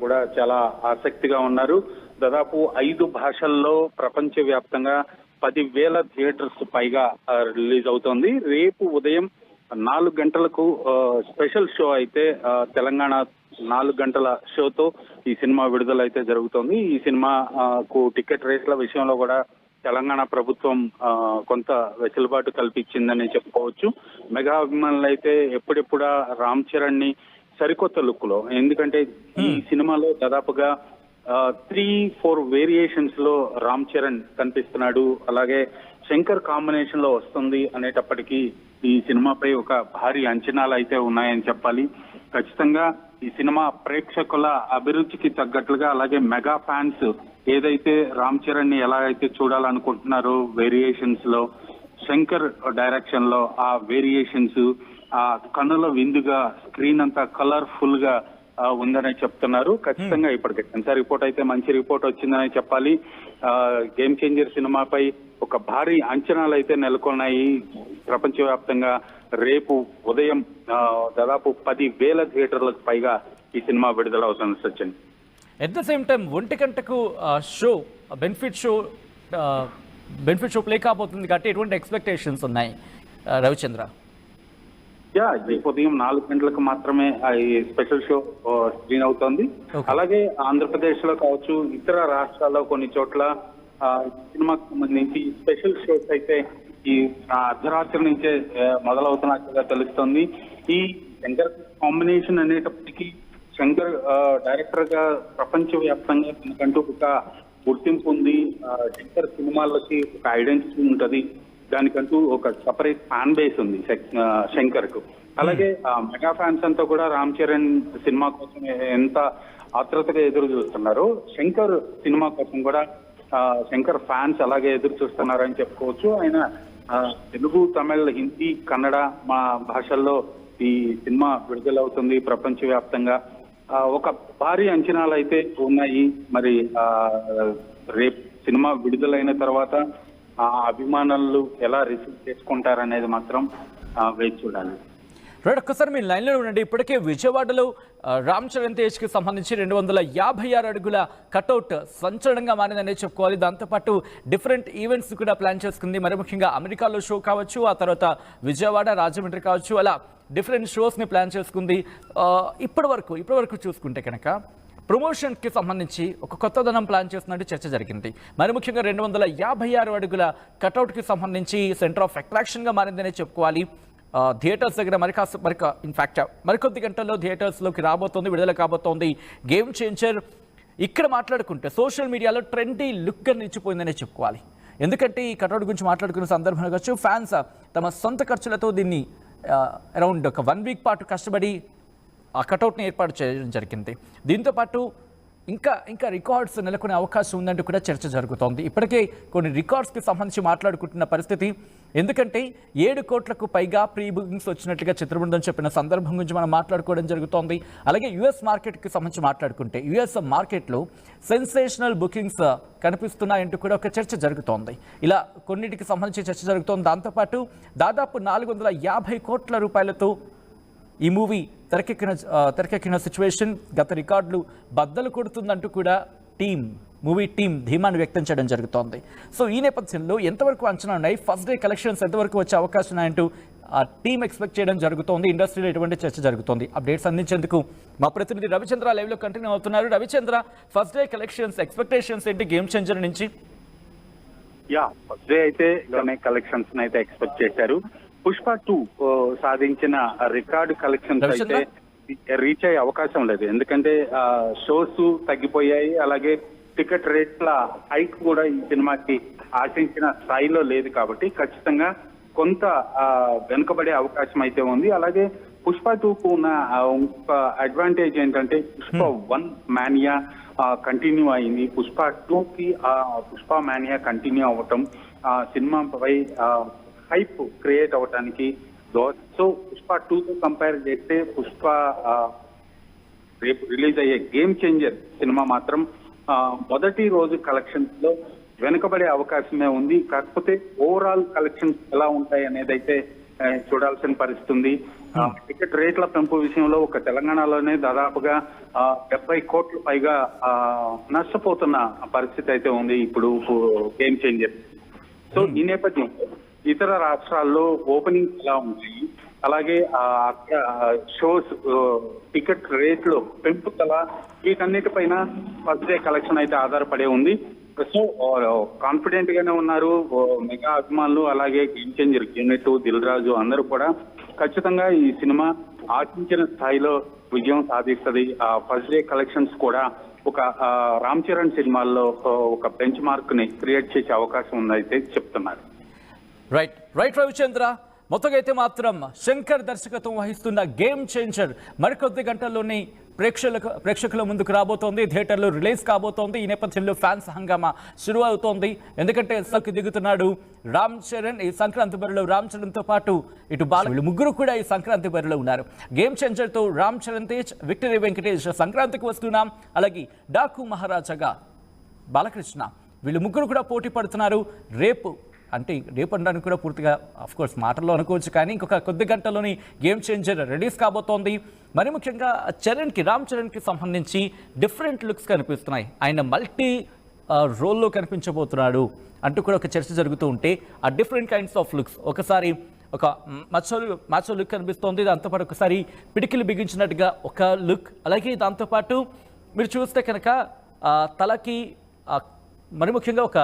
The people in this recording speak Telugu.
కూడా చాలా ఆసక్తిగా ఉన్నారు. దాదాపు 5 భాషల్లో ప్రపంచవ్యాప్తంగా 10,000 థియేటర్స్ పైగా రిలీజ్ అవుతోంది. రేపు ఉదయం 4 గంటలకు స్పెషల్ షో అయితే తెలంగాణ 4 గంటల షోతో ఈ సినిమా విడుదల అయితే జరుగుతోంది. ఈ సినిమాకు టికెట్ రేట్ల విషయంలో కూడా తెలంగాణ ప్రభుత్వం కొంత వెసులుబాటు కల్పించిందని చెప్పుకోవచ్చు. మెగా అభిమానులు అయితే ఎప్పుడెప్పుడా రామ్ చరణ్ ని సరికొత్త లుక్ లో, ఎందుకంటే ఈ సినిమాలో దాదాపుగా 3-4 వేరియేషన్స్ లో రామ్ చరణ్ కనిపిస్తున్నాడు. అలాగే శంకర్ కాంబినేషన్ లో వస్తుంది అనేటప్పటికీ ఈ సినిమాపై ఒక భారీ అంచనాలు అయితే ఉన్నాయని చెప్పాలి. ఖచ్చితంగా ఈ సినిమా ప్రేక్షకుల అభిరుచికి తగ్గట్లుగా, అలాగే మెగా ఫ్యాన్స్ ఏదైతే రామ్ చరణ్ ని ఎలా అయితే చూడాలనుకుంటున్నారో వేరియేషన్స్ లో, శంకర్ డైరెక్షన్ లో ఆ వేరియేషన్స్, ఆ కన్నుల విందుగా స్క్రీన్ అంతా కలర్ఫుల్ గా ఉందని చెప్తున్నారు. ఖచ్చితంగా ఇప్పటికే ఎంత రిపోర్ట్ అయితే మంచి రిపోర్ట్ వచ్చిందని చెప్పాలి. గేమ్ చేంజర్ సినిమాపై ఒక భారీ అంచనాలు అయితే నెలకొన్నాయి ప్రపంచవ్యాప్తంగా. రేపు ఉదయం దాదాపు 10,000 థియేటర్లకు పైగా ఈ సినిమా విడుదల అవుతుంది Sachin. At the same time 1 గంటకు షో బెనిఫిట్ షో ప్లే కాబోతుంది కాబట్టి ఎటువంటి ఎక్స్పెక్టేషన్స్ ఉన్నాయి రవిచంద్ర? రేపు ఉదయం 4 గంటలకు మాత్రమే ఈ స్పెషల్ షో స్క్రీన్ అవుతోంది. అలాగే ఆంధ్రప్రదేశ్ లో కావచ్చు, ఇతర రాష్ట్రాల్లో కొన్ని చోట్ల సినిమాకు సంబంధించి స్పెషల్ షోస్ అయితే ఈ అర్ధరాత్రి నుంచే మొదలవుతున్నట్టుగా తెలుస్తోంది. ఈ శంకర్ కాంబినేషన్ అనేటప్పటికీ శంకర్ డైరెక్టర్ గా ప్రపంచవ్యాప్తంగా తనకంటూ ఒక గుర్తింపు ఉంది. శంకర్ సినిమాలకి ఒక ఐడెంటిటీ ఉంటది, దానికంటూ ఒక సపరేట్ ఫ్యాన్ బేస్ ఉంది శంకర్ కు. అలాగే మెగా ఫ్యాన్స్ అంతా కూడా రామ్ చరణ్ సినిమా కోసం ఎంత ఆత్రుతగా ఎదురు చూస్తున్నారో, శంకర్ సినిమా కోసం కూడా శంకర్ ఫ్యాన్స్ అలాగే ఎదురు చూస్తున్నారని చెప్పుకోవచ్చు. ఆయన తెలుగు, తమిళ్, హిందీ, కన్నడ మా భాషల్లో ఈ సినిమా విడుదలవుతుంది ప్రపంచవ్యాప్తంగా. ఒక భారీ అంచనాలు అయితే ఉన్నాయి. మరి రేపు సినిమా విడుదలైన తర్వాత ఆ అభిమానులు ఎలా రిసీవ్ చేసుకుంటారనేది మాత్రం వేచి చూడాలి. రైట్, ఒక్కసారి మీ లైన్లో ఉండండి. ఇప్పటికే విజయవాడలో రామ్ చరణ్ తేజ్కి సంబంధించి 256 అడుగుల కటౌట్ సంచలనంగా మారిందనే చెప్పుకోవాలి. దాంతోపాటు డిఫరెంట్ ఈవెంట్స్ కూడా ప్లాన్ చేసుకుంది. మరి ముఖ్యంగా అమెరికాలో షో కావచ్చు, ఆ తర్వాత విజయవాడ, రాజమండ్రి కావచ్చు, అలా డిఫరెంట్ షోస్ని ప్లాన్ చేసుకుంది. ఇప్పటి వరకు చూసుకుంటే కనుక ప్రమోషన్కి సంబంధించి ఒక కొత్తదనం ప్లాన్ చేస్తున్నట్టు చర్చ జరిగింది. మరి ముఖ్యంగా 256 అడుగుల కటౌట్కి సంబంధించి సెంటర్ ఆఫ్ అట్రాక్షన్గా మారిందనే చెప్పుకోవాలి. థియేటర్స్ దగ్గర ఇన్ఫ్యాక్ట్ మరికొద్ది గంటల్లో థియేటర్స్లోకి రాబోతోంది, విడుదల కాబోతోంది గేమ్ చేంజర్. ఇక్కడ మాట్లాడుకుంటే సోషల్ మీడియాలో ట్రెండీ లుక్గా నిలిచిపోయిందనే చెప్పుకోవాలి. ఎందుకంటే ఈ కటౌట్ గురించి మాట్లాడుకున్న సందర్భంలో కావచ్చు, ఫ్యాన్స్ తమ సొంత ఖర్చులతో దీన్ని అరౌండ్ ఒక 1 వీక్ పాటు కష్టపడి ఆ కటౌట్ని ఏర్పాటు చేయడం జరిగింది. దీంతోపాటు ఇంకా రికార్డ్స్ నెలకొనే అవకాశం ఉందంటూ కూడా చర్చ జరుగుతోంది. ఇప్పటికే కొన్ని రికార్డ్స్కి సంబంధించి మాట్లాడుకుంటున్న పరిస్థితి. ఎందుకంటే 7 కోట్లకు పైగా ప్రీ బుకింగ్స్ వచ్చినట్లుగా చిత్రబృందం చెప్పిన సందర్భం గురించి మనం మాట్లాడుకోవడం జరుగుతోంది. అలాగే యుఎస్ మార్కెట్కి సంబంధించి మాట్లాడుకుంటే యుఎస్ మార్కెట్లో సెన్సేషనల్ బుకింగ్స్ కనిపిస్తున్నాయంటూ కూడా ఒక చర్చ జరుగుతోంది. ఇలా కొన్నిటికి సంబంధించి చర్చ జరుగుతోంది. దాంతోపాటు దాదాపు 450 కోట్ల రూపాయలతో ఈ మూవీ తెరకెక్కిన సిచ్యువేషన్ గత రికార్డులు బద్దలు కొడుతుందంటూ కూడా మూవీ టీం ధీమాన్ని వ్యక్తం చేయడం జరుగుతోంది. సో ఈ నేపథ్యంలో ఎంతవరకు అంచనా ఉన్నాయి, ఫస్ట్ డే కలెక్షన్స్ ఎంతవరకు వచ్చే అవకాశం ఉన్నాయంటూ ఆ టీం ఎక్స్పెక్ట్ చేయడం జరుగుతోంది. ఇండస్ట్రీలో ఎటువంటి చర్చ జరుగుతోంది. అప్డేట్స్ అందించేందుకు మా ప్రతినిధి రవిచంద్ర లైవ్లో కంటిన్యూ అవుతున్నారు. Ravichandra, first day collections expectations ఏంటి గేమ్ చేంజర్ నుంచి? ఫస్ట్ డే అయితే కలెక్షన్స్ అయితే ఎక్స్పెక్ట్ చేశారు. పుష్ప 2 సాధించిన రికార్డు కలెక్షన్స్ అయితే రీచ్ అయ్యే అవకాశం లేదు. ఎందుకంటే షోస్ తగ్గిపోయాయి, అలాగే టికెట్ రేట్ల హైక్ కూడా ఈ సినిమాకి ఆశించిన స్థాయిలో లేదు. కాబట్టి ఖచ్చితంగా కొంత వెనుకబడే అవకాశం అయితే ఉంది. అలాగే పుష్ప 2కు ఉన్న ఒక అడ్వాంటేజ్ ఏంటంటే పుష్ప 1 మానియా కంటిన్యూ అయింది. పుష్ప 2కి పుష్ప మానియా కంటిన్యూ అవ్వటం సినిమాపై హైప్ క్రియేట్ అవటానికి. సో పుష్ప 2తో కంపేర్ చేస్తే పుష్ప రేపు రిలీజ్ అయ్యే గేమ్ చేంజర్ సినిమా మాత్రం మొదటి రోజు కలెక్షన్స్ లో వెనుకబడే అవకాశమే ఉంది. కాకపోతే ఓవరాల్ కలెక్షన్స్ ఎలా ఉంటాయి అనేది అయితే చూడాల్సిన పరిస్థితి ఉంది. టికెట్ రేట్ల పెంపు విషయంలో ఒక తెలంగాణలోనే దాదాపుగా 70 కోట్ల పైగా నష్టపోతున్న పరిస్థితి అయితే ఉంది ఇప్పుడు గేమ్ చేంజర్. సో ఈ నేపథ్యంలో ఇతర రాష్ట్రాల్లో ఓపెనింగ్ ఎలా ఉంటాయి, అలాగే అక్కడ షోస్ టికెట్ రేట్లు పెంపుదల, వీటన్నిటిపైన ఫస్ట్ డే కలెక్షన్ అయితే ఆధారపడే ఉంది. సో కాన్ఫిడెంట్ గానే ఉన్నారు మెగా అభిమానులు, అలాగే game changer unit, Dil Raju అందరూ కూడా ఖచ్చితంగా ఈ సినిమా ఆశించిన స్థాయిలో విజయం సాధిస్తుంది. ఫస్ట్ డే కలెక్షన్స్ కూడా ఒక రామ్ చరణ్ సినిమాల్లో ఒక బెంచ్ మార్క్ ని క్రియేట్ చేసే అవకాశం ఉందైతే చెప్తున్నారు. రైట్ రవిచంద్ర, మొత్తంగా అయితే మాత్రం శంకర్ దర్శకత్వం వహిస్తున్న గేమ్ చేంజర్ మరికొద్ది గంటల్లోనే ప్రేక్షకుల ముందుకు రాబోతోంది, థియేటర్లో రిలీజ్ కాబోతోంది. ఈ నేపథ్యంలో ఫ్యాన్స్ హంగామా శురు అవుతోంది. ఎందుకంటే సక్ దిగుతున్నాడు రామ్ చరణ్. ఈ సంక్రాంతి బరిలో రామ్ చరణ్తో పాటు ఇటు వీళ్ళు ముగ్గురు కూడా ఈ సంక్రాంతి బరిలో ఉన్నారు. గేమ్ చేంజర్తో రామ్ చరణ్ తేజ్, విక్టరీ వెంకటేష్ సంక్రాంతికి వస్తున్నాం, అలాగే డాకు మహారాజాగా బాలకృష్ణ, వీళ్ళు ముగ్గురు కూడా పోటీ పడుతున్నారు. రేపు అనడానికి కూడా పూర్తిగా కోర్స్ మాటల్లో అనుకోవచ్చు, కానీ ఇంకొక కొద్ది గంటల్లోని గేమ్ చేంజర్ రిలీజ్ కాబోతోంది. మరి ముఖ్యంగా రామ్ చరణ్కి సంబంధించి డిఫరెంట్ లుక్స్ కనిపిస్తున్నాయి. ఆయన మల్టీ రోల్లో కనిపించబోతున్నాడు అంటూ కూడా ఒక చర్చ జరుగుతూ ఉంటే ఆ డిఫరెంట్ కైండ్స్ ఆఫ్ లుక్స్, ఒకసారి ఒక మచ్చో లుక్ కనిపిస్తోంది, దాంతోపాటు ఒకసారి పిడికిలు బిగించినట్టుగా ఒక లుక్, అలాగే దాంతోపాటు మీరు చూస్తే కనుక తలకి మరి ముఖ్యంగా ఒక